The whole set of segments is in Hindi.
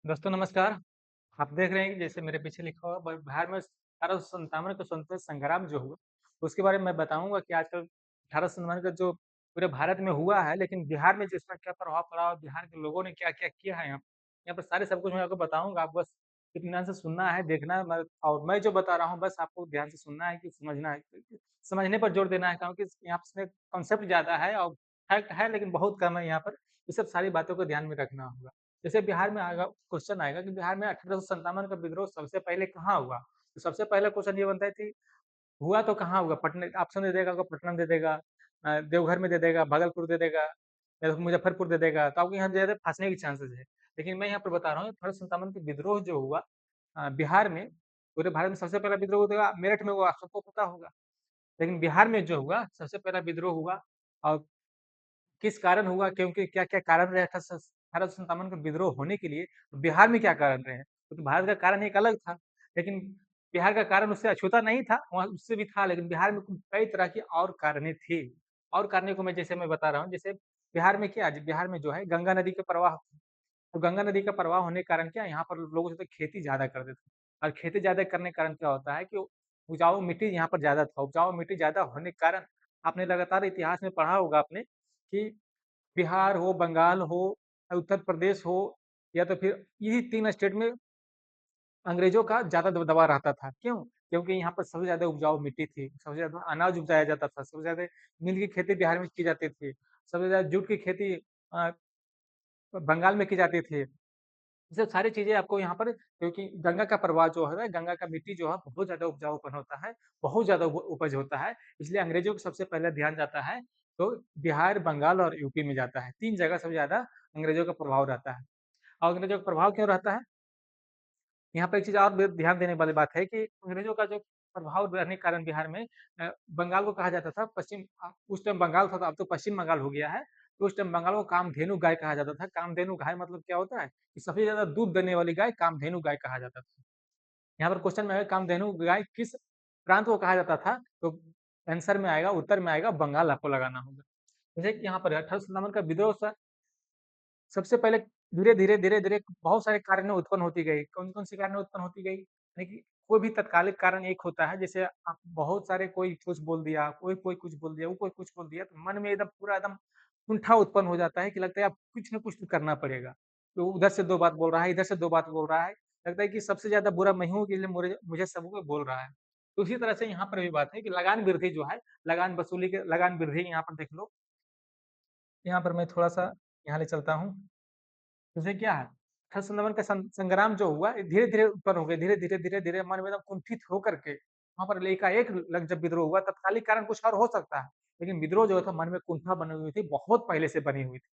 दोस्तों नमस्कार। आप देख रहे हैं कि जैसे मेरे पीछे लिखा हुआ बिहार में 1857 का स्वतंत्रता संग्राम जो हुआ, उसके बारे में मैं बताऊँगा कि आजकल 1857 का जो पूरे भारत में हुआ है, लेकिन बिहार में जिसका क्या प्रभाव पड़ा और बिहार के लोगों ने क्या-क्या किया है यहाँ पर सारे सब कुछ मैं आपको बताऊँगा। आप बस इत्मीनान से सुनना है, देखना है मैं और मैं जो बता रहा हूँ बस आपको ध्यान से सुनना है कि समझना है। समझने पर जोर देना है क्योंकि यहाँ पे इसमें कॉन्सेप्ट ज़्यादा है और फैक्ट है लेकिन बहुत कम है यहाँ पर। ये सब सारी बातों को ध्यान में रखना होगा। जैसे बिहार में आएगा क्वेश्चन आएगा कि बिहार में 1857 का विद्रोह सबसे पहले कहाँ हुआ? तो सबसे पहला क्वेश्चन ये बनता है कि हुआ तो कहाँ हुआ? पटना ऑप्शन दे देगा आपको पटना दे देगा देवघर में दे देगा, भागलपुर दे देगा या तो मुज़फ्फरपुर दे देगा, तो आपको यहाँ ज़्यादा फँसने के चांसेस है। लेकिन मैं यहाँ पर बता रहा हूँ 1857 के विद्रोह जो हुआ बिहार में, पूरे भारत में सबसे पहला विद्रोह हुआ मेरठ में हुआ, सबको पता होगा। लेकिन बिहार में जो हुआ, सबसे पहला विद्रोह हुआ और किस कारण हुआ? क्योंकि क्या-क्या कारण रहे 1857 का विद्रोह होने के लिए? तो बिहार में क्या कारण रहे? तो भारत का कारण एक अलग था, लेकिन बिहार का कारण उससे अछूता नहीं था, वहाँ उससे भी था लेकिन बिहार में कई तरह की और कारणें थी। और कारणों को मैं बता रहा हूँ, जैसे बिहार में क्या बिहार में जो है गंगा नदी का प्रवाह तो गंगा नदी का प्रवाह होने के कारण क्या यहाँ पर लोग जो थे खेती ज़्यादा करते थे और खेती ज़्यादा करने के कारण क्या होता है कि उपजाऊ मिट्टी यहाँ पर ज़्यादा था। उपजाऊ मिट्टी ज़्यादा होने के कारण आपने लगातार इतिहास में पढ़ा होगा आपने कि बिहार हो, बंगाल हो, उत्तर प्रदेश हो या तो फिर यही 3 स्टेट में अंग्रेज़ों का ज़्यादा दबदबा रहता था। क्यों? क्योंकि यहाँ पर सबसे ज़्यादा उपजाऊ मिट्टी थी, सबसे ज़्यादा अनाज उपजाया जाता था, सबसे ज़्यादा नील की खेती बिहार में की जाती थी, सबसे ज़्यादा जूट की खेती अ, बंगाल में की जाती थी। ये सब सारी चीज़ें आपको यहाँ पर क्योंकि गंगा का प्रवाह जो है, गंगा का मिट्टी जो है बहुत ज़्यादा उपजाऊपन होता है, बहुत ज़्यादा उपज होता है, इसलिए अंग्रेज़ों को सबसे पहले ध्यान जाता है, तो बिहार, बंगाल और यूपी में जाता है। 3 जगह सबसे ज़्यादा अंग्रेज़ों का प्रभाव रहता है। और अंग्रेज़ों का प्रभाव क्यों रहता है? यहाँ पे एक चीज़ और ध्यान देने वाली बात है कि अंग्रेज़ों का जो प्रभाव रहने के कारण बिहार में बंगाल को कहा जाता था उस टाइम बंगाल था, तो अब तो पश्चिम बंगाल हो गया है। तो उस टाइम बंगाल को कामधेनु गाय कहा जाता था। कामधेनु गाय मतलब क्या होता है? कि सबसे ज़्यादा दूध देने वाली गाय कामधेनु गाय कहा जाता था। यहाँ पर क्वेश्चन में आएगा कामधेनु गाय किस प्रांत को कहा जाता था? तो आंसर में आएगा, उत्तर में आएगा बंगाल आपको लगाना होगा। जैसे कि यहाँ पर 1857 का विद्रोह सबसे पहले धीरे-धीरे, धीरे-धीरे बहुत सारे कारणें उत्पन्न होती गई। कौन-कौन सी कारणें उत्पन्न होती गई? यानी कि कोई भी तत्कालिक कारण एक होता है, जैसे आप बहुत सारे कोई कुछ बोल दिया, कोई कुछ बोल दिया, वो कोई कुछ बोल दिया, तो मन में एकदम पूरा एकदम कुंठा उत्पन्न हो जाता है कि लगता है अब कुछ न कुछ तो करना पड़ेगा। तो उधर से 2 बात बोल रहा है, इधर से 2 बात बोल रहा है, लगता है कि सबसे ज़्यादा बुरा मैं हूँ इसलिए मुझे सब कोई बोल रहा है। तो उसी तरह से यहाँ पर भी बात है कि लगान वृद्धि जो है, लगान वृद्धि यहाँ पर देख लो, यहाँ पर मैं थोड़ा-सा यहाँ ले चलता हूँ। जैसे क्या है, हर्षवर्धन का संग्राम जो हुआ ये धीरे-धीरे उत्पन्न हो गए, धीरे-धीरे, धीरे-धीरे मन में एकदम कुंठित होकर के वहाँ पर एकाएक जब विद्रोह हुआ तत्कालिक कारण कुछ और हो सकता है, लेकिन विद्रोह जो था मन में कुंठा बनी हुई थी, बहुत पहले से बनी हुई थी।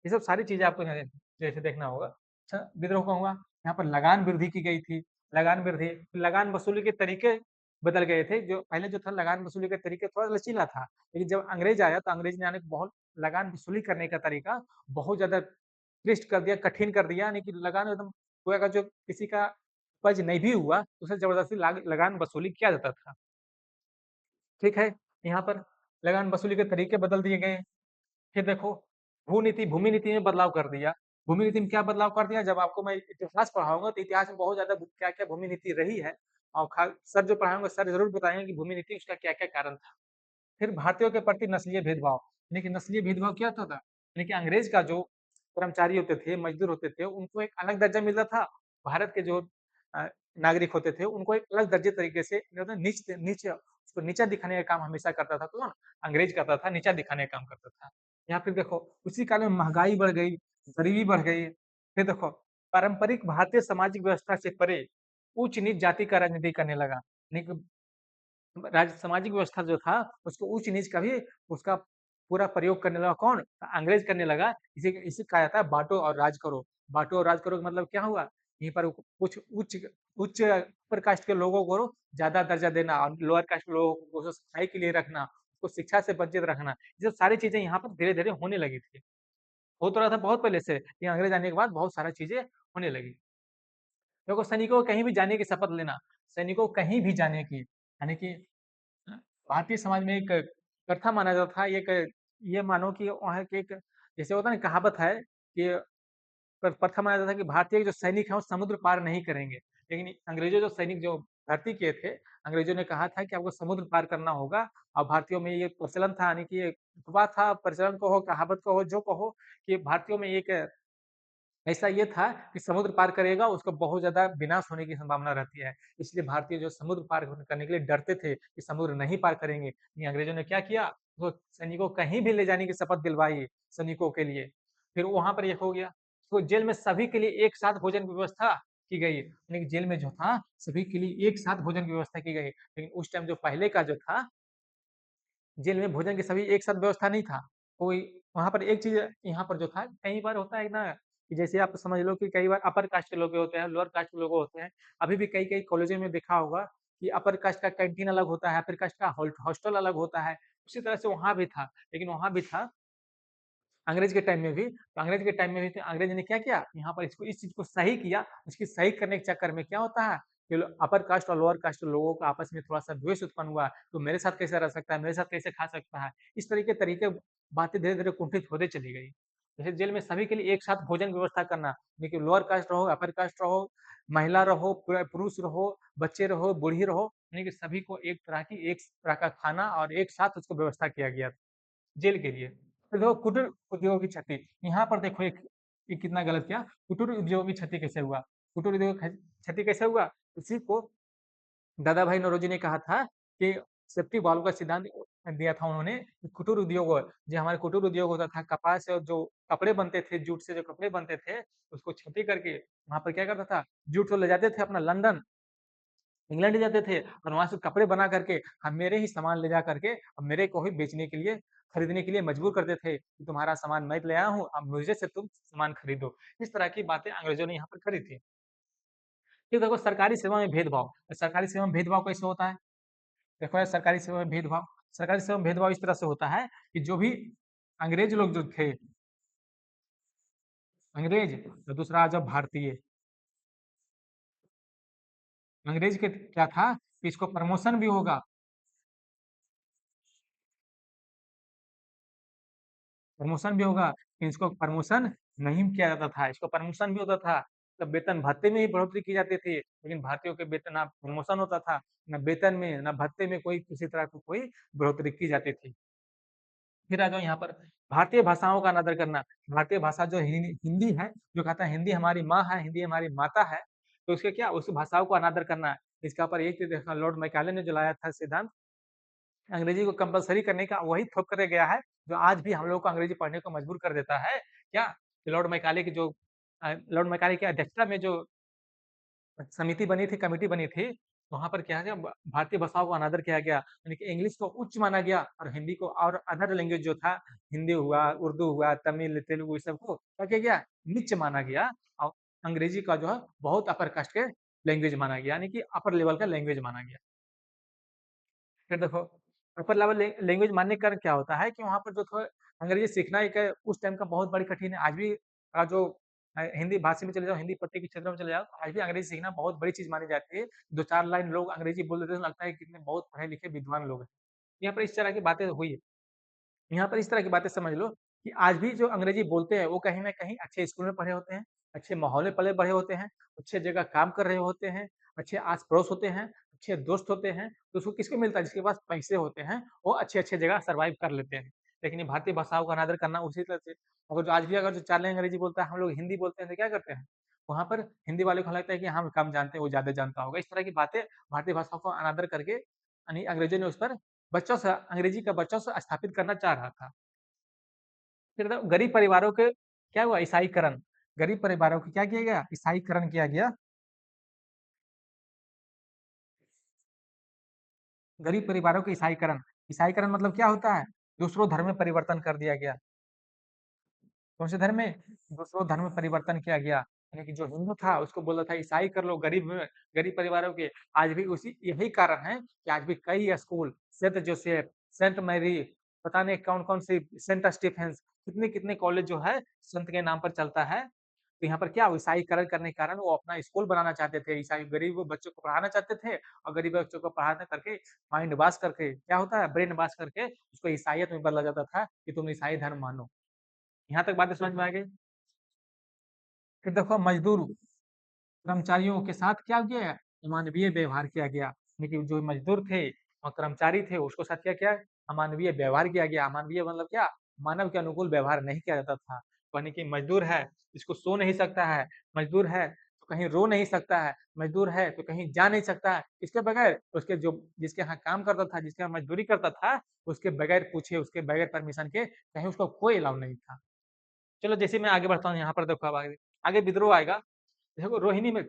ये सब सारी चीज़ें आपको यहाँ जैसे देखना होगा। अच्छा विद्रोह कब हुआ? यहाँ पर लगान वृद्धि की गई थी, लगान वसूली के तरीके बदल गए थे, जो पहले जो था लगान वसूली के तरीके थोड़ा लचीला था, लेकिन जब अंग्रेज़ आया तो अंग्रेज़ ने आने के बहुत लगान वसूली करने का तरीका बहुत ज़्यादा क्लिष्ट कर दिया, कठिन कर दिया, यानी कि लगान एकदम कोई अगर जो किसी का उपज नहीं भी हुआ, तो उसे ज़बरदस्ती लगान वसूली किया जाता था। ठीक है? यहाँ पर लगान वसूली के तरीके बदल दिए गए। फिर देखो भूमि नीति में बदलाव कर दिया। भूमि नीति में क्या बदलाव कर दिया? जब आपको मैं इतिहास पढ़ाऊँगा तो इतिहास में बहुत ज़्यादा क्या-क्या भूमि नीति रही है और सर जो पढ़ाएँगे सर ज़रूर बताएँगे कि भूमि नीति उसका क्या-क्या कारण था। फिर भारतीयों के प्रति नस्लीय भेदभाव, यानी कि नस्लीय भेदभाव क्या होता था? यानी कि अंग्रेज का जो कर्मचारी होते थे, मज़दूर होते थे, उनको एक अलग दर्जा मिलता था। भारत के जो अ, नागरिक होते थे, उनको एक अलग दर्जे तरीके से नीचे उसको नीचा दिखाने का काम हमेशा करता था कौन? अंग्रेज करता था, नीचा दिखाने का काम करता था। यहाँ फिर देखो, उसी काल में महँगाई बढ़ गई, गरीबी बढ़ गई। फिर देखो, पारंपरिक भारतीय सामाजिक व्यवस्था से परे ऊच-नीच जाति का राजनीति करने लगा। यानी कि सामाजिक व्यवस्था जो था, उसको ऊच-नीच का भी उसका पूरा प्रयोग करने लगा कौन? अंग्रेज करने लगा। इसे कहा जाता है बाँटो और राज करो। बाँटो और राज करो का मतलब क्या हुआ? यहीं पर कुछ उच्च उच्च अपर कास्ट के लोगों को ज़्यादा दर्जा देना और लोअर कास्ट के लोगों को सफाई के लिए रखना, उसको शिक्षा से वंचित रखना। ये सब सारी चीज़ें यहाँ पर धीरे-धीरे होने लगी थी। हो तो रहा था बहुत पहले से, ये अंग्रेज आने के बाद बहुत सारा चीज़ें होने लगी। देखो सैनिकों को कहीं भी जाने की शपथ लेना, सैनिकों को कहीं भी जाने की, यानी कि अ, भारतीय समाज में एक प्रथा माना जाता था, एक ये मानो कि वहाँ की एक जैसे होता है ना कहावत है कि प्रथा माना जाता था कि भारतीय जो सैनिक हैं वो समुद्र पार नहीं करेंगे। लेकिन अंग्रेज़ों जो सैनिक जो भर्ती किए थे, अंग्रेज़ों ने कहा था कि आपको समुद्र पार करना होगा और भारतीयों में ये प्रचलन था यानी कि एक अफ़वाह था, प्रचलन कहो, कहावत कहो, जो कहो कि भारतीयों में एक ऐसा ये था कि समुद्र पार करेगा उसका बहुत ज़्यादा विनाश होने की संभावना रहती है। इसलिए भारतीय जो समुद्र पार करने के लिए डरते थे कि समुद्र नहीं पार करेंगे। ये अंग्रेज़ों ने क्या किया, वो सैनिकों को कहीं भी ले जाने की शपथ दिलवाई सैनिकों के लिए। फिर वहाँ पर ये हो गया। तो जेल में सभी के लिए एक साथ भोजन की व्यवस्था की गई। यानी कि जेल में जो था सभी के लिए एक साथ भोजन की व्यवस्था की गई। लेकिन उस टाइम जो पहले का जो था जेल में भोजन की सभी एक साथ व्यवस्था नहीं था। कोई वहाँ पर एक चीज़ यहाँ पर जो था कई बार होता है ना कि जैसे आप समझ लो कि कई बार अपर कास्ट के लोग होते हैं, लोअर कास्ट के लोग होते हैं। अभी भी कई-कई कॉलेजों में देखा होगा कि अपर कास्ट का कैंटीन अलग होता है, अपर कास्ट का हॉस्टल अलग होता है। उसी तरह से वहाँ भी था। लेकिन वहाँ भी था अंग्रेज के टाइम में भी तो अंग्रेज के टाइम में भी तो अंग्रेज ने क्या किया, यहाँ पर इसको इस चीज़ को सही किया। उसकी सही करने के चक्कर में क्या होता है कि अपर कास्ट और लोअर कास्ट लोगों का आपस में थोड़ा-सा द्वेष उत्पन्न हुआ। तो मेरे साथ कैसे रह सकता है, मेरे साथ कैसे खा सकता है। इस तरीके तरीके बातें धीरे-धीरे कुंठित होते चली गई। जैसे जेल में सभी के लिए एक साथ भोजन की व्यवस्था करना, देखिए लोअर कास्ट रहो, अपर कास्ट रहो, महिला रहो, पुरुष रहो, बच्चे रहो, बूढ़ी रहो, यानी कि सभी को एक तरह का खाना और एक साथ उसको व्यवस्था किया गया। जेल के लिए। तो देखो कुटीर उद्योग की क्षति, यहाँ पर देखो एक ये कितना गलत किया, कुटीर उद्योग की क्षति कैसे हुआ? कुटीर उद्योग ख क्षति कैसे हुआ? इसी को दादा भाई नौरोजी ने कहा था कि सेफ्टी वाल्व का सिद्धांत दिया था उन्होंने कि कुटीर उद्योग जो हमारे कुटीर उद्योग होता था, कपास से जो कपड़े बनते थे, जूट से जो कपड़े बनते थे, उसको क्षति करके वहाँ पर क्या करता था, जूट को ले जाते थे अपना लंदन इंग्लैंड जाते थे और वहाँ से कपड़े बना करके हम मेरे ही सामान ले जा करके अब मेरे को ही बेचने के लिए, खरीदने के लिए मजबूर करते थे कि तुम्हारा सामान मैं ले आया हूँ, अब मुझे से तुम सामान खरीदो। इस तरह की बातें अंग्रेज़ों ने यहाँ पर करी थी। फिर देखो सरकारी सेवा में भेदभाव, सरकारी सेवा में भेदभाव कैसे होता है? देखो यार सरकारी सेवा में भेदभाव, सरकारी सेवा में भेदभाव इस तरह से होता है कि जो भी अंग्रेज लोग जो थे, अंग्रेज और दूसरा आ जाओ भारतीय। अंग्रेज के क्या था कि इसको प्रमोशन भी होगा प्रमोशन भी होगा, लेकिन इसको प्रमोशन नहीं किया जाता था, इसको प्रमोशन भी होता था, तब वेतन भत्ते में ही बढ़ोतरी की जाती थी, लेकिन भारतीयों के वेतन ना प्रमोशन होता था, ना वेतन में, ना भत्ते में कोई किसी तरह की कोई बढ़ोतरी की जाती थी। फिर आ जाओ यहाँ पर भारतीय भाषाओं का अनादर करना, भारतीय भाषा जो हिंदी है, जो कहता है हिंदी हमारी माँ है, हिंदी हमारी माता है, तो उसके क्या उस भाषाओं को अनादर करना है। इसके ऊपर एक चीज़ देखना लॉर्ड मैकाले ने जो लाया था सिद्धांत अंग्रेजी को कंपल्सरी करने का वही थोप कर गया है, जो आज भी हम लोगों को अंग्रेजी पढ़ने को मजबूर कर देता है। क्या? लॉर्ड मैकाले की जो लॉर्ड मैकाले की अध्यक्षता में जो समिति बनी थी, कमिटी बनी थी, वहाँ पर क्या है ब भारतीय भाषाओं का अनादर किया गया, यानी कि इंग्लिश को उच्च माना गया और हिंदी को और अदर लैंग्वेज जो था, हिंदी हुआ, उर्दू हुआ, तमिल, तेलुगु ये सब को क्या किया गया? नीच माना गया और अंग्रेजी का जो है बहुत अपर कास्ट के लैंग्वेज माना गया, यानी कि अपर लेवल का लैंग्वेज माना गया। फिर देखो अपर लेवल लैंग्वेज मानने का क्या होता है कि वहाँ पर जो थोड़ा अंग्रेजी सीखना एक उस टाइम का बहुत बड़ी कठिन है। आज भी जो हिंदी भाषा में चले जाओ, हिंदी पट्टी के क्षेत्रों में चले जाओ, तो आज भी अंग्रेजी सीखना बहुत बड़ी चीज़ मानी जाती है। 2-4 लाइन लोग अंग्रेजी बोल देते हैं तो लगता है कितने बहुत पढ़े-लिखे विद्वान लोग हैं। यहाँ पर इस तरह की बातें हुई है। यहाँ पर इस तरह की बातें समझ लो कि आज भी जो अंग्रेजी बोलते हैं, वो कहीं न कहीं अच्छे स्कूल में पढ़े होते हैं, अच्छे माहौल में पले-बढ़े होते हैं, अच्छे जगह काम कर रहे होते हैं, अच्छे आस-पड़ोस होते हैं, अच्छे दोस्त होते हैं। तो उसको किसको मिलता है? जिसके पास पैसे होते हैं, वो अच्छे-अच्छे जगह सर्वाइव कर लेते हैं। लेकिन ये भारतीय भाषाओं का अनादर करना उसी तरह से अगर जो आज भी अगर जो 4 लाइन अंग्रेजी बोलता है, हम लोग हिंदी बोलते हैं, तो क्या करते हैं? वहाँ पर हिंदी वाले को लगता है कि हम कम जानते हैं, वो ज़्यादा जानता होगा। इस तरह की बातें भारतीय भाषाओं को अनादर करके यानी अंग्रेज़ों ने उस पर बच्चों से अंग्रेजी का बच्चों से स्थापित करना चाह रहा था। फिर तो गरीब परिवारों के क्या हुआ ईसाईकरण, गरीब परिवारों को क्या किया गया? ईसाईकरण किया गया। गरीब परिवारों के ईसाईकरण, ईसाईकरण मतलब क्या होता है? दूसरों धर्म में परिवर्तन कर दिया गया। कौन से धर्म में? दूसरों धर्म में परिवर्तन किया गया। यानी कि जो हिंदू था उसको बोला था ईसाई कर लो गरीब परिवारों के। आज भी उसी यही कारण है कि आज भी कई school Saint Joseph, Saint Mary, पता नहीं कौन-कौन सी सेंट स्टीफेंस कितने-कितने कॉलेज जो है संत के नाम पर चलता है। तो यहाँ पर क्या ईसाईकरण करने के कारण वो अपना स्कूल बनाना चाहते थे। ईसाई गरीब बच्चों को पढ़ाना चाहते थे और गरीब बच्चों को पढ़ाना करके माइंड वॉश करके क्या होता है ब्रेन वॉश करके उसको ईसाइयत में बदला जाता था कि तुम ईसाई धर्म मानो। यहाँ तक बातें समझ में आ गई? फिर देखो मजदूर कर्मचारियों के साथ क्या किया? अमानवीय व्यवहार किया गया। लेकिन जो मजदूर थे और कर्मचारी थे उसके साथ क्या किया? अमानवीय व्यवहार किया गया। अमानवीय मतलब क्या? मानव के अनुकूल व्यवहार नहीं किया जाता था। यानी कि मजदूर है, इसको सो नहीं सकता है, मजदूर है तो कहीं रो नहीं सकता है, मजदूर है तो कहीं जा नहीं सकता है। इसके बगैर उसके जो जिसके यहाँ काम करता था, जिसके यहाँ मजदूरी करता था, उसके बगैर पूछे, उसके बगैर परमिशन के कहीं उसको कोई अलाउ नहीं था। चलो जैसे मैं आगे बढ़ता हूँ यहाँ पर देखो अब आगे आगे विद्रोह आएगा। देखो रोहिणी में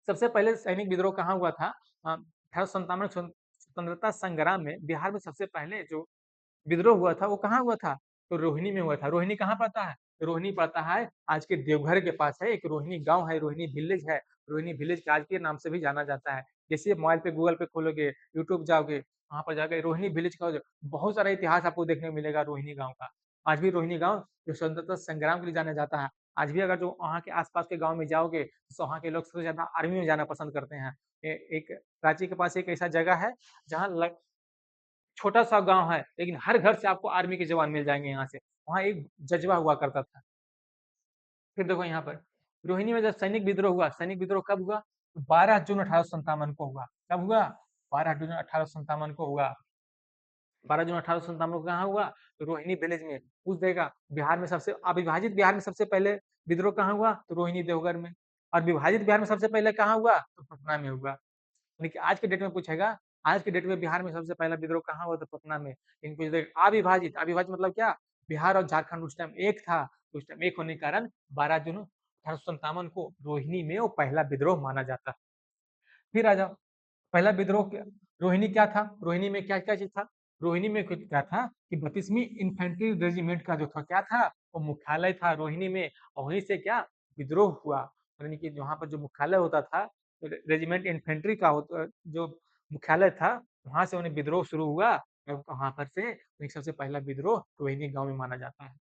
सबसे पहले सैनिक विद्रोह कहाँ हुआ था? 1857 स्वतंत्रता संग्राम में बिहार में सबसे पहले जो विद्रोह हुआ था वो कहाँ हुआ था? तो रोहिणी में हुआ था। रोहिणी कहाँ पड़ता है? रोहिणी पड़ता है आज के देवघर के पास है, एक रोहिणी गाँव है, रोहिणी विलेज है। रोहिणी विलेज के आज के नाम से भी जाना जाता है। जैसे मोबाइल पे गूगल पे खोलोगे, यूट्यूब जाओगे, वहाँ पर जाके रोहिणी विलेज का जो बहुत सारा इतिहास आपको देखने को मिलेगा रोहिणी गाँव का। आज भी रोहिणी गाँव जो स्वतंत्रता संग्राम के लिए जाना जाता है। आज भी अगर जो वहाँ के आस-पास के गाँव में जाओगे, तो वहाँ के लोग सबसे ज़्यादा आर्मी में जाना पसंद करते हैं। एक रांची के पास एक ऐसा जगह है, जहाँ लग छोटा-सा गाँव है, लेकिन हर घर से आपको आर्मी के जवान मिल जाएँगे यहाँ से। वहाँ एक जज़्बा हुआ करता था। फिर देखो यहाँ पर, रोहिणी में जब सैनिक विद्रोह कब हुआ? 12 जून 1857 को हुआ। कब हुआ? 12 जून 1857 को हुआ। 12 जून 1857 को कहाँ हुआ? तो रोहिणी विलेज में। पूछ देगा बिहार में सबसे अविभाजित बिहार में सबसे पहले विद्रोह कहाँ हुआ? तो रोहिणी देवघर में। और विभाजित बिहार में सबसे पहले कहाँ हुआ? तो पटना में हुआ। यानी कि आज के डेट में पूछेगा, आज के डेट में बिहार में सबसे पहला विद्रोह कहाँ हुआ? तो पटना में। लेकिन पूछ देगा अविभाजित, अविभाजित मतलब क्या? बिहार और झारखंड उस टाइम एक था। उस टाइम एक होने के कारण 12 जून 1857 को रोहिणी में वो पहला विद्रोह माना जाता है। फिर आ जाओ, पहला विद्रोह क्या रोहिणी क्या था? रोहिणी में क्या-क्या चीज़ था? रोहिणी में कुछ क्या था कि 32वीं इन्फैंट्री रेजिमेंट का जो था क्या था? वो मुख्यालय था रोहिणी में और वहीं से क्या विद्रोह हुआ। यानी कि वहाँ पर जो मुख्यालय होता था, रेजिमेंट इन्फैंट्री का जो मुख्यालय था, वहाँ से उन्हें विद्रोह शुरू हुआ और वहाँ पर से एक सबसे पहला विद्रोह रोहिणी गाँव में माना जाता है।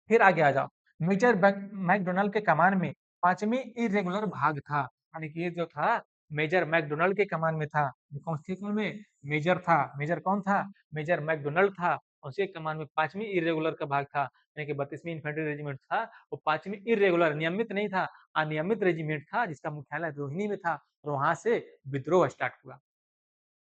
फिर आगे आ जाओ, मेजर मैकडोनाल्ड के कमान में 5वीं इर्रेगुलर भाग था। यानी कि ये जो था मेजर मैकडोनाल्ड के कमान में था। कौन सी कमान में? मेजर था। मेजर कौन था? मेजर मैकडोनाल्ड था। उसी के कमान में 5वीं इर्रेगुलर का भाग था। यानी कि 32वीं इन्फैंट्री रेजिमेंट था, वो 5वीं इर्रेगुलर नियमित नहीं था, अनियमित रेजिमेंट था जिसका मुख्यालय रोहिणी में था और वहाँ से विद्रोह स्टार्ट हुआ।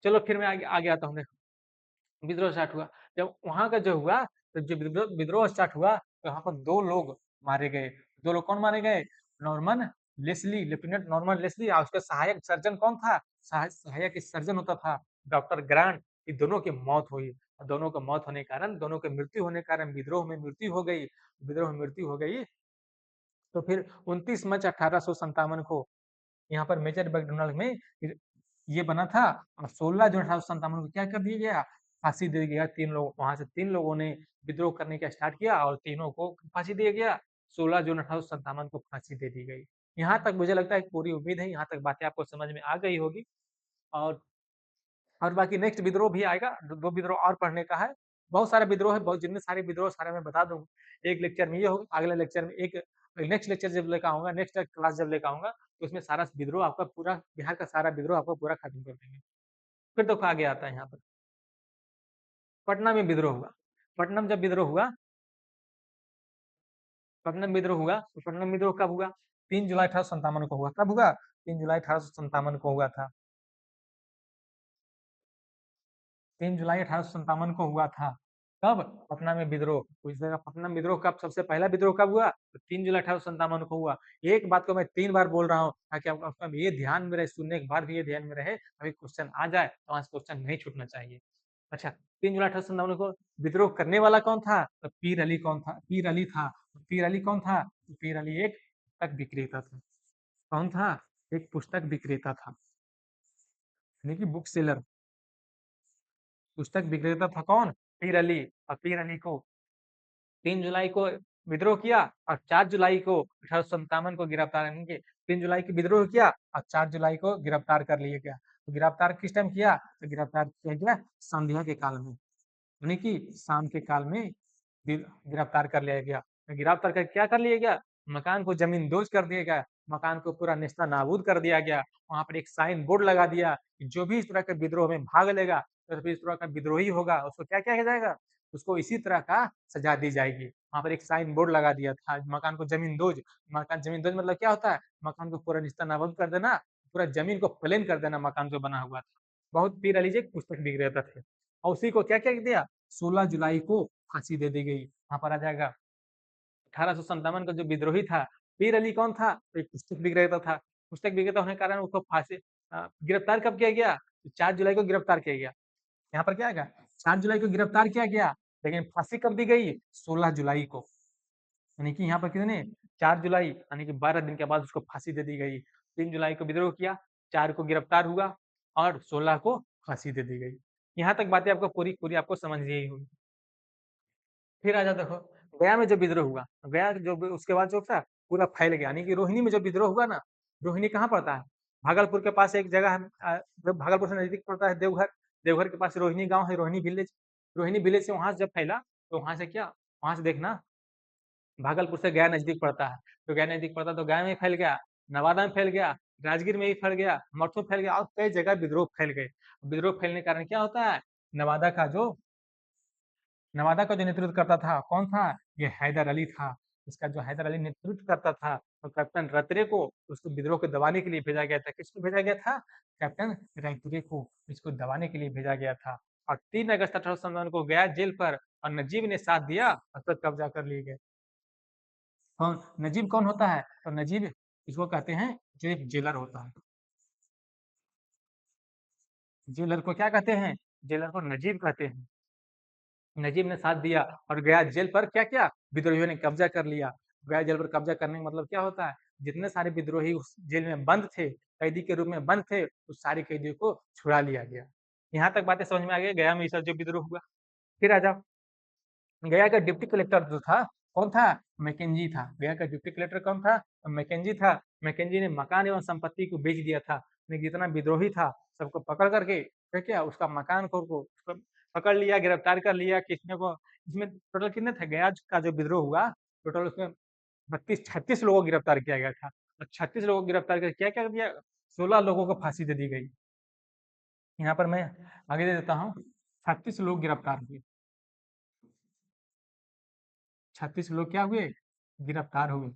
चलो फिर मैं आगे आगे आता हूँ देखो। विद्रोह स्टार्ट हुआ। जब वहाँ का जो हुआ, तो जो विद्रोह स्टार्ट हुआ, तो वहाँ पर 2 लोग मारे गए। 2 लोग कौन मारे गए? Norman Leslie, lieutenant Norman Leslie और उसका सहायक सर्जन कौन था? सहायक सर्जन होता था डॉक्टर ग्रांट। इन दोनों की मौत हुई और दोनों का मौत होने के कारण, दोनों की मृत्यु होने के कारण विद्रोह में मृत्यु हो गई। विद्रोह में मृत्यु हो गई, तो फिर 29 मार्च 1857 को यहाँ पर मेजर मैकडॉनल्ड में फिर ये बना था और 16 जून 1857 को क्या कर दिया गया? फांसी दे दिया गया 3 लोग वहाँ से 3 लोगों ने विद्रोह करने का स्टार्ट किया और तीनों को फांसी दिया गया। 16 जून 1857 को फांसी दे दी गई। यहाँ तक मुझे लगता है पूरी उम्मीद है यहाँ तक बातें आपको समझ में आ गई होगी और बाकी नेक्स्ट विद्रोह भी आएगा, 2 विद्रोह और पढ़ने का है। बहुत सारे विद्रोह है, बहुत जितने सारे विद्रोह सारे मैं बता दूँगा। एक लेक्चर में ये होगा, अगले लेक्चर में एक नेक्स्ट लेक्चर जब लेकर आऊँगा, नेक्स्ट क्लास जब लेकर आऊँगा, तो उसमें सारा विद्रोह आपका पूरा बिहार का सारा विद्रोह आपको पूरा खत्म कर देंगे। फिर देखो आगे आता है यहाँ पर, पटना में विद्रोह हुआ। पटना में जब विद्रोह हुआ, पटना में विद्रोह हुआ, तो पटना में विद्रोह कब हुआ? 3 जुलाई 1857 को हुआ। कब हुआ? 3 जुलाई 1857 को हुआ था। 3 जुलाई 1857 को हुआ था। कब? पटना में विद्रोह। पूछ देगा पटना में विद्रोह कब सबसे पहला विद्रोह कब हुआ? तो 3 जुलाई 1857 को हुआ। एक बात को मैं 3 बार बोल रहा हूँ ताकि आपका ये ध्यान में रहे, सुनने के बाद भी ये ध्यान में रहे, कभी क्वेश्चन आ जाए तो वहाँ से क्वेश्चन नहीं छूटना चाहिए। अच्छा, 3 जुलाई 1857 को विद्रोह करने वाला कौन था? तो पीर अली कौन था? पीर अली था। पीर अली कौन था? तो पीर अली एक पुस्तक विक्रेता था। कौन था? एक पुस्तक विक्रेता था, यानी कि बुक सेलर। पुस्तक विक्रेता था कौन? पीर अली। और पीर अली को 3 जुलाई को विद्रोह किया और 4 जुलाई को 1857 को गिरफ्तार यानी कि 3 जुलाई को विद्रोह किया और 4 जुलाई को गिरफ्तार कर लिया गया। तो गिरफ्तार किस टाइम किया? तो गिरफ्तार किया गया संध्या के काल में, यानी कि शाम के काल में गिरफ्तार कर लिया गया। तो गिरफ्तार कर क्या कर लिया गया? मकान को जमींदोज कर दिया गया, मकान को पूरा नेस्तनाबूद कर दिया गया। वहाँ पर एक साइन बोर्ड लगा दिया कि जो भी इस तरह के विद्रोह में भाग लेगा, तो फिर इस तरह का विद्रोही होगा, उसको क्या किया जाएगा? उसको इसी तरह का सजा दी जाएगी। वहाँ पर एक साइन बोर्ड लगा दिया था, मकान को ज़मींदोज़। मकान ज़मींदोज़ मतलब क्या होता है? मकान को पूरा निस्तानाबूद कर देना, पूरा ज़मीन को प्लेन कर देना मकान जो बना हुआ था। बहुत पीर अली जी एक पुस्तक विक्रेता थे और उसी को क्या-क्या दिया? 16 जुलाई को फांसी दे दी गई। वहाँ पर आ जाएगा 1857 का जो विद्रोही था, पीर अली कौन था? तो एक पुस्तक विक्रेता था। पुस्तक विक्रेता होने के कारण उसको फांसी गिरफ्तार कब किया गया? 4 जुलाई को गिरफ्तार किया गया। यहाँ पर क्या आएगा? 4 जुलाई को गिरफ्तार किया गया, लेकिन फांसी कब दी गई? 16 जुलाई को। यानी कि यहाँ पर कितने 4 जुलाई यानी कि 12 दिन के बाद उसको फांसी दे दी गई। 3 जुलाई को विद्रोह किया, 4 को गिरफ्तार हुआ और 16 को फांसी दे दी गई। यहाँ तक बातें आपको पूरी-पूरी आपको समझ में आई होगी। फिर आ जाओ देखो, गया में जब विद्रोह हुआ, गया जो उसके बाद जो था पूरा फैल गया, यानी कि रोहिणी में जब विद्रोह हुआ ना, रोहिणी कहाँ पड़ता है? भागलपुर के पास एक जगह है जब भागलपुर से नज़दीक पड़ता है देवघर, देवघर के पास रोहिणी गाँव है, रोहिणी विलेज। रोहिणी विलेज से वहाँ से जब फैला, तो वहाँ से क्या, वहाँ से देखना भागलपुर से गया नज़दीक पड़ता है, तो गया नज़दीक पड़ता है तो गया में फैल गया, नवादा में फैल गया, राजगीर में भी फैल गया, मठो फैल गया और कई जगह विद्रोह फैल गए। विद्रोह फैलने के कारण क्या होता है, नवादा का जो नवादा का जो नेतृत्व करता था, कौन था? ये हैदर अली था। इसका जो हैदर अली नेतृत्व करता था, तो कैप्टन रतरे को उसको विद्रोह को दबाने के लिए भेजा गया था। किसको भेजा गया था? कैप्टन रतरे को इसको दबाने के लिए भेजा गया था। और 3 अगस्त 1857 को गया जेल पर और नजीब ने साथ दिया और फिर कब्जा कर लिए गए। कौन? नजीब कौन होता है? तो नजीब इसको कहते हैं जो एक जेलर होता है। जेलर को क्या कहते हैं? जेलर को नजीब कहते हैं। नजीब ने साथ दिया और गया जेल पर क्या किया? विद्रोहियों ने कब्जा कर लिया। गया जेल पर कब्जा करने का मतलब क्या होता है? जितने सारे विद्रोही उस जेल में बंद थे, कैदी के रूप में बंद थे, उस सारे कैदियों को छुड़ा लिया गया। यहाँ तक बातें समझ में आ गई? गया में ये सब जो विद्रोह हुआ। फिर आ जाओ, गया का डिप्टी कलेक्टर जो था, कौन था? मैकेंजी था। गया का डिप्टी कलेक्टर कौन था? मैकेंजी था। मैकेंजी ने मकान एवं संपत्ति को बेच दिया था। यानी जितना विद्रोही था, सबको पकड़ करके फिर क्या उसका मकान को पकड़ लिया, गिरफ्तार कर लिया। किसने को इसमें टोटल कितने थे? गया का जो विद्रोह हुआ, टोटल उसमें 32-36 लोगों को गिरफ्तार किया गया था और 36 लोगों को गिरफ्तार करके क्या-क्या कर दिया? 16 लोगों को फांसी दे दी गई। यहाँ पर मैं आगे दे देता हूँ, 36 लोग गिरफ्तार हुए। 36 लोग क्या हुए? गिरफ्तार हुए।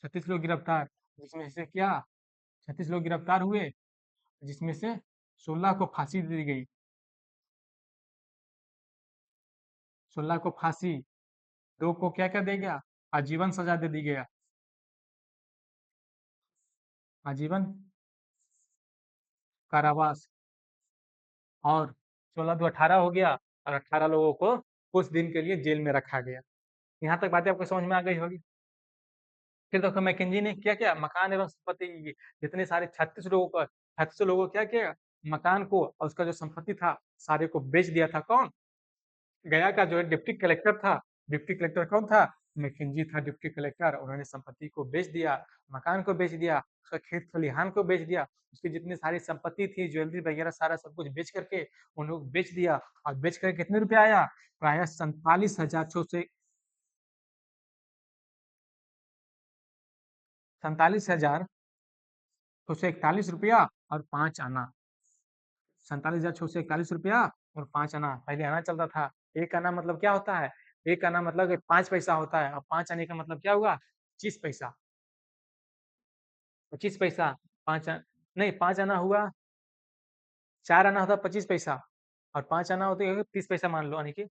36 लोग गिरफ्तार, जिसमें से क्या 36 लोग गिरफ्तार हुए, जिसमें से 16 को फांसी दे दी गई। 16 को फांसी, 2 को क्या कर दिया गया? आजीवन सजा दे दी गया। आजीवन कारावास। और 16 दो 18 हो गया और 18 लोगों को कुछ दिन के लिए जेल में रखा गया। यहाँ तक बातें आपको समझ में आ गई होगी। फिर देखो मैकेंजी ने क्या किया? मकान एवं संपत्ति जितने सारे 36 लोगों का 36 लोगों को क्या किया? मकान को और उसका जो संपत्ति था, सारे को बेच दिया था। कौन? गया का जो है डिप्टी कलेक्टर था। डिप्टी कलेक्टर कौन था? मैकेंजी था डिप्टी कलेक्टर। उन्होंने संपत्ति को बेच दिया, मकान को बेच दिया, उसका खेत खलिहान को बेच दिया, उसकी जितनी सारी संपत्ति थी, ज्वेलरी वगैरह सारा सब कुछ बेच करके उन लोग बेच दिया। और बेच कर कितने रुपए आया? प्रायः 47,641 रुपया और 5 आना। 47,641 रुपया और 5 आना। पहले आना चलता था। 1 आना मतलब क्या होता है? 1 आना मतलब 5 पैसा होता है और 5 आने का मतलब क्या हुआ? 25 पैसा। 25 पैसा, 5 नहीं 5 आना हुआ, 4 आना होता है 25 पैसा और 5 आना होते हैं 30 पैसा मान लो, यानी कि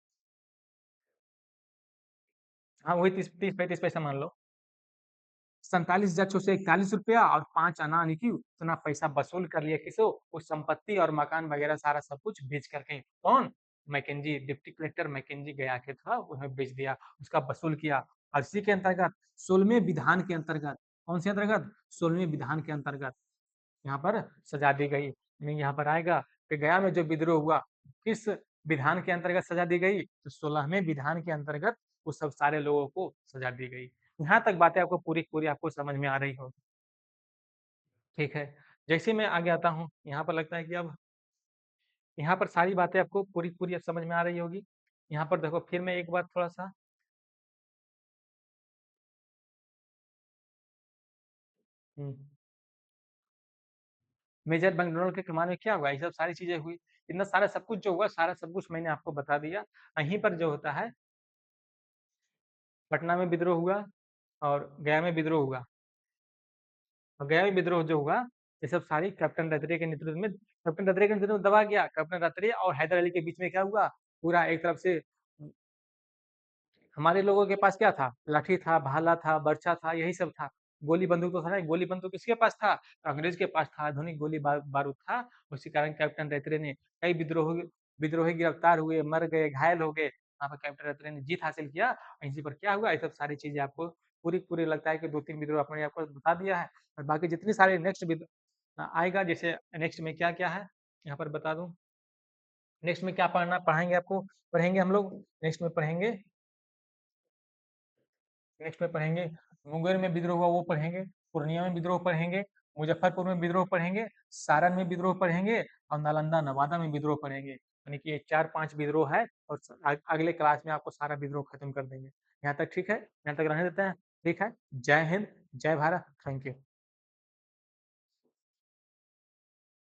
हाँ, वही 30-35 पैसा मान लो। 47,641 रुपया और 5 आना, यानी कि उतना पैसा वसूल कर लिया किसो? उस संपत्ति और मकान वगैरह सारा सब कुछ बेच करके। कौन? मैकेंजी, डिप्टी कलेक्टर मैकेंजी गया के था, उन्हें बेच दिया, उसका वसूल किया। और इसी के अंतर्गत 16वें विधान के अंतर्गत, कौन से अंतर्गत? 16वें विधान के अंतर्गत यहाँ पर सजा दी गई। यानी यहाँ पर आएगा कि गया में जो विद्रोह हुआ, किस विधान के अंतर्गत सजा दी गई? तो 16वें विधान के अंतर्गत उस सब सारे लोगों को सजा दी गई। यहाँ तक बातें आपको पूरी-पूरी आपको समझ में आ रही होगी। ठीक है। जैसे मैं आगे आता हूँ, यहाँ पर लगता है कि अब यहाँ पर सारी बातें आपको पूरी-पूरी अब समझ में आ रही होगी। यहाँ पर देखो फिर मैं एक बार थोड़ा-सा हुँ, मेजर मैकडॉनल्ड के ज़माने में क्या हुआ? ये सब सारी चीज़ें हुई। इतना सारा सब कुछ जो हुआ, सारा सब कुछ मैंने आपको बता दिया। यहीं पर जो होता है, पटना में विद्रोह हुआ और गया में विद्रोह हुआ। और गया में विद्रोह जो हुआ, ये सब सारी कैप्टन रतरे के नेतृत्व में, कैप्टन रतरे के नेतृत्व में दबा गया। कैप्टन रतरे और हैदर अली के बीच में क्या हुआ, पूरा एक तरफ से हमारे लोगों के पास क्या था? लाठी था, भाला था, बर्छा था, यही सब था। गोली बंदूक तो था नहीं, गोली बंदूक किसके पास था? अंग्रेज के पास था, आधुनिक गोली बारूद था। उसी कारण कैप्टन रैत्रे ने कई विद्रोही गिरफ्तार हुए, मर गए, घायल हो गए। वहाँ पर कैप्टन रैत्रे ने जीत हासिल किया। इसी पर क्या हुआ, ये सब सारी चीजें आपको पूरी लगता है कि 2-3 विद्रोह आपने आपको बता दिया है। और बाकी जितनी सारी नेक्स्ट आएगा, जैसे नेक्स्ट में क्या-क्या है, यहाँ पर बता दूँ। नेक्स्ट में क्या पढ़ाएँगे आपको, पढ़ेंगे हम लोग, नेक्स्ट में पढ़ेंगे, मुंगेर में विद्रोह हुआ वो पढ़ेंगे, पूर्णिया में विद्रोह पढ़ेंगे, मुजफ्फरपुर में विद्रोह पढ़ेंगे, सारण में विद्रोह पढ़ेंगे और नालंदा, नवादा में विद्रोह पढ़ेंगे। यानी कि ये 4-5 विद्रोह है और अगले क्लास में आपको सारा विद्रोह खत्म कर देंगे। यहाँ तक ठीक है? यहाँ तक रहने देते हैं? ठीक है? जय हिंद, जय भारत, थैंक यू।